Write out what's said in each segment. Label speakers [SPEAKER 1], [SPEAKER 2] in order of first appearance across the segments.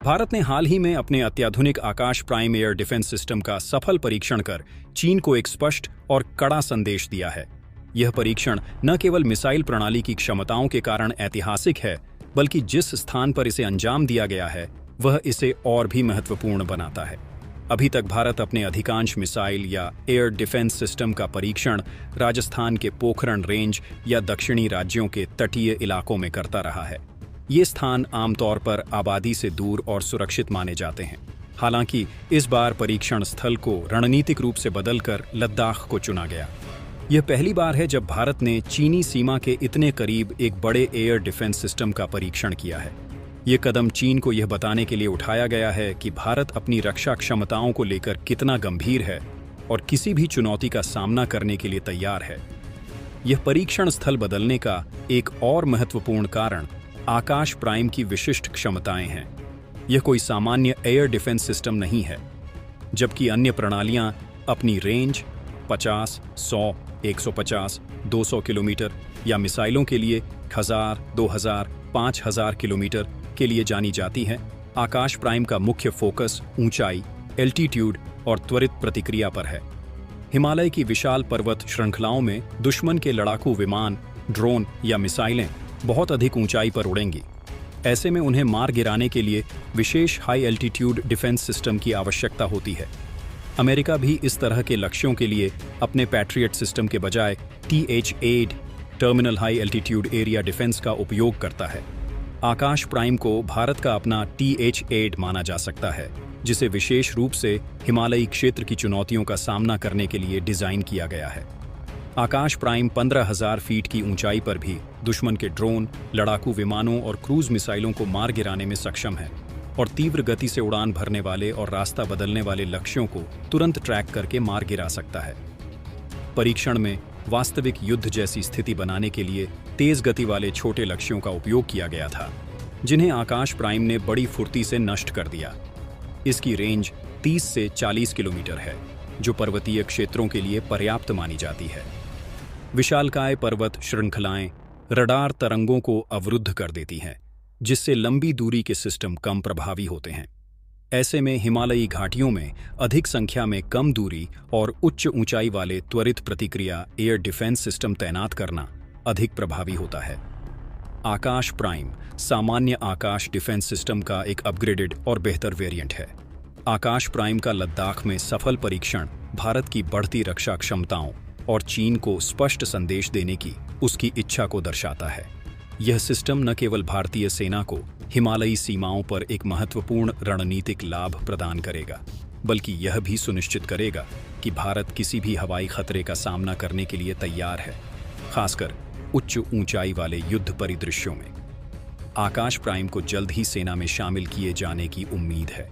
[SPEAKER 1] भारत ने हाल ही में अपने अत्याधुनिक आकाश प्राइम एयर डिफेंस सिस्टम का सफल परीक्षण कर चीन को एक स्पष्ट और कड़ा संदेश दिया है। यह परीक्षण न केवल मिसाइल प्रणाली की क्षमताओं के कारण ऐतिहासिक है, बल्कि जिस स्थान पर इसे अंजाम दिया गया है वह इसे और भी महत्वपूर्ण बनाता है। अभी तक भारत अपने अधिकांश मिसाइल या एयर डिफेंस सिस्टम का परीक्षण राजस्थान के पोखरण रेंज या दक्षिणी राज्यों के तटीय इलाकों में करता रहा है। ये स्थान आमतौर पर आबादी से दूर और सुरक्षित माने जाते हैं। हालांकि इस बार परीक्षण स्थल को रणनीतिक रूप से बदलकर लद्दाख को चुना गया। यह पहली बार है जब भारत ने चीनी सीमा के इतने करीब एक बड़े एयर डिफेंस सिस्टम का परीक्षण किया है। ये कदम चीन को यह बताने के लिए उठाया गया है कि भारत अपनी रक्षा क्षमताओं को लेकर कितना गंभीर है और किसी भी चुनौती का सामना करने के लिए तैयार है। यह परीक्षण स्थल बदलने का एक और महत्वपूर्ण कारण आकाश प्राइम की विशिष्ट क्षमताएं हैं। यह कोई सामान्य एयर डिफेंस सिस्टम नहीं है। जबकि अन्य प्रणालियां अपनी रेंज 50, 100, 150, 200 किलोमीटर या मिसाइलों के लिए 1000, 2000, 5000 किलोमीटर के लिए जानी जाती हैं, आकाश प्राइम का मुख्य फोकस ऊंचाई, एल्टीट्यूड और त्वरित प्रतिक्रिया पर है। हिमालय की विशाल पर्वत श्रृंखलाओं में दुश्मन के लड़ाकू विमान, ड्रोन या मिसाइलें बहुत अधिक ऊंचाई पर उड़ेंगी। ऐसे में उन्हें मार गिराने के लिए विशेष हाई एल्टीट्यूड डिफेंस सिस्टम की आवश्यकता होती है। अमेरिका भी इस तरह के लक्ष्यों के लिए अपने पैट्रियट सिस्टम के बजाय TH-8 terminal high altitude area defence का उपयोग करता है। आकाश प्राइम को भारत का अपना TH-8 माना जा सकता है, जिसे विशेष रूप से हिमालयी क्षेत्र की चुनौतियों का सामना करने के लिए डिजाइन किया गया है। आकाश प्राइम 15,000 फीट की ऊंचाई पर भी दुश्मन के ड्रोन, लड़ाकू विमानों और क्रूज मिसाइलों को मार गिराने में सक्षम है और तीव्र गति से उड़ान भरने वाले और रास्ता बदलने वाले लक्ष्यों को तुरंत ट्रैक करके मार गिरा सकता है। परीक्षण में वास्तविक युद्ध जैसी स्थिति बनाने के लिए तेज गति वाले छोटे लक्ष्यों का उपयोग किया गया था, जिन्हें आकाश प्राइम ने बड़ी फुर्ती से नष्ट कर दिया। इसकी रेंज 30 से 40 किलोमीटर है, जो पर्वतीय क्षेत्रों के लिए पर्याप्त मानी जाती है। विशालकाय पर्वत श्रृंखलाएं रडार तरंगों को अवरुद्ध कर देती हैं, जिससे लंबी दूरी के सिस्टम कम प्रभावी होते हैं। ऐसे में हिमालयी घाटियों में अधिक संख्या में कम दूरी और उच्च ऊंचाई वाले त्वरित प्रतिक्रिया एयर डिफेंस सिस्टम तैनात करना अधिक प्रभावी होता है। आकाश प्राइम सामान्य आकाश डिफेंस सिस्टम का एक अपग्रेडेड और बेहतर वेरिएंट है। आकाश प्राइम का लद्दाख में सफल परीक्षण भारत की बढ़ती रक्षा क्षमताओं और चीन को स्पष्ट संदेश देने की उसकी इच्छा को दर्शाता है। यह सिस्टम न केवल भारतीय सेना को हिमालयी सीमाओं पर एक महत्वपूर्ण रणनीतिक लाभ प्रदान करेगा, बल्कि यह भी सुनिश्चित करेगा कि भारत किसी भी हवाई खतरे का सामना करने के लिए तैयार है, खासकर उच्च ऊंचाई वाले युद्ध परिदृश्यों में। आकाश प्राइम को जल्द ही सेना में शामिल किए जाने की उम्मीद है।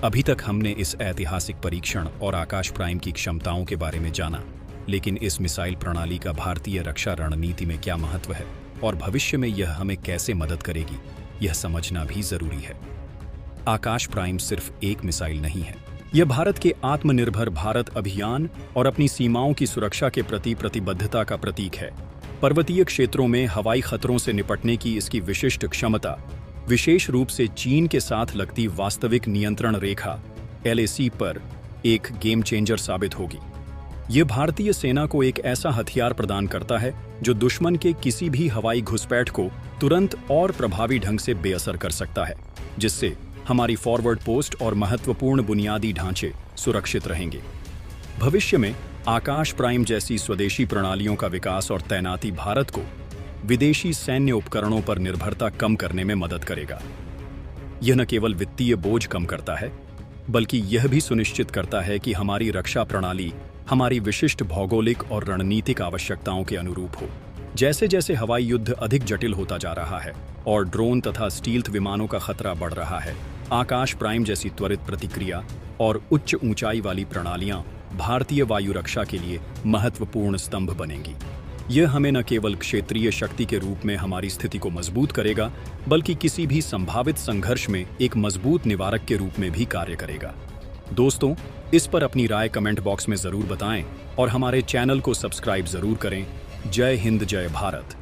[SPEAKER 1] अभी तक हमने इस ऐतिहासिक परीक्षण और आकाश प्राइम की क्षमताओं के बारे में जाना, लेकिन इस मिसाइल प्रणाली का भारतीय रक्षा रणनीति में क्या महत्व है और भविष्य में यह हमें कैसे मदद करेगी, यह समझना भी जरूरी है। आकाश प्राइम सिर्फ एक मिसाइल नहीं है, यह भारत के आत्मनिर्भर भारत अभियान और अपनी सीमाओं की सुरक्षा के प्रति प्रतिबद्धता का प्रतीक है। पर्वतीय क्षेत्रों में हवाई खतरों से निपटने की इसकी विशिष्ट क्षमता, विशेष रूप से चीन के साथ लगती वास्तविक नियंत्रण रेखा LAC पर एक गेम चेंजर साबित होगी। यह भारतीय सेना को एक ऐसा हथियार प्रदान करता है जो दुश्मन के किसी भी हवाई घुसपैठ को तुरंत और प्रभावी ढंग से बेअसर कर सकता है, जिससे हमारी फॉरवर्ड पोस्ट और महत्वपूर्ण बुनियादी ढांचे सुरक्षित रहेंगे। भविष्य में आकाश प्राइम जैसी स्वदेशी प्रणालियों का विकास और तैनाती भारत को विदेशी सैन्य उपकरणों पर निर्भरता कम करने में मदद करेगा। यह न केवल वित्तीय बोझ कम करता है, बल्कि यह भी सुनिश्चित करता है कि हमारी रक्षा प्रणाली हमारी विशिष्ट भौगोलिक और रणनीतिक आवश्यकताओं के अनुरूप हो। जैसे जैसे हवाई युद्ध अधिक जटिल होता जा रहा है और ड्रोन तथा स्टील्थ विमानों का खतरा बढ़ रहा है, आकाश प्राइम जैसी त्वरित प्रतिक्रिया और उच्च ऊंचाई वाली प्रणालियां भारतीय वायु रक्षा के लिए महत्वपूर्ण स्तंभ बनेंगी। यह हमें न केवल क्षेत्रीय शक्ति के रूप में हमारी स्थिति को मजबूत करेगा, बल्कि किसी भी संभावित संघर्ष में एक मजबूत निवारक के रूप में भी कार्य करेगा। दोस्तों, इस पर अपनी राय कमेंट बॉक्स में जरूर बताएं और हमारे चैनल को सब्सक्राइब जरूर करें। जय हिंद, जय भारत।